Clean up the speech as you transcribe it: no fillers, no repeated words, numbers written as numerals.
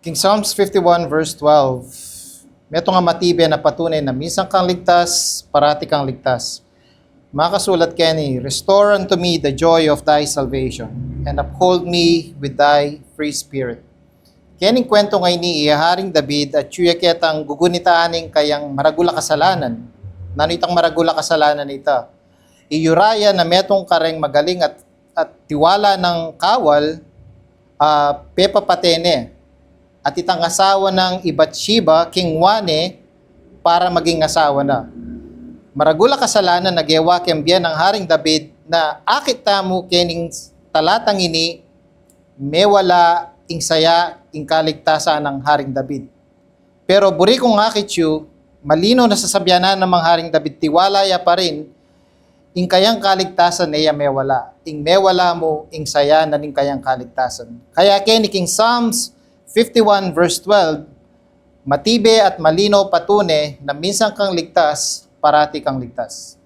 King Psalms 51 verse 12. Meto nga matibe na patunay na minsan kang ligtas, parati kang ligtas. Makasulat Kenny, restore unto me the joy of thy salvation, and uphold me with thy free spirit. Kening kwento ngay ni Haring David at chuyaketang gugunitaaning kayang maragula kasalanan. Nano itang maragula kasalanan ita. Iyuraya na metong kareng magaling at tiwala ng kawal, Pepa Patene, at itang asawa ng Bathsheba, King Wane, para maging asawa na. Maragula kasalanan nagewa kembyan ng Haring David na akit tamo kening talatang ini mewala ing saya ing kaligtasan ng Haring David. Pero buri kong akit yu, malino na sasabyanan ng mga Haring David, tiwala ya pa rin ing kayang kaligtasan niya mewala. Ing mewala mo ing saya na ning kayang kaligtasan. Kaya kini King Psalms 51 verse 12, matibe at malino patune na minsan kang ligtas, parati kang ligtas.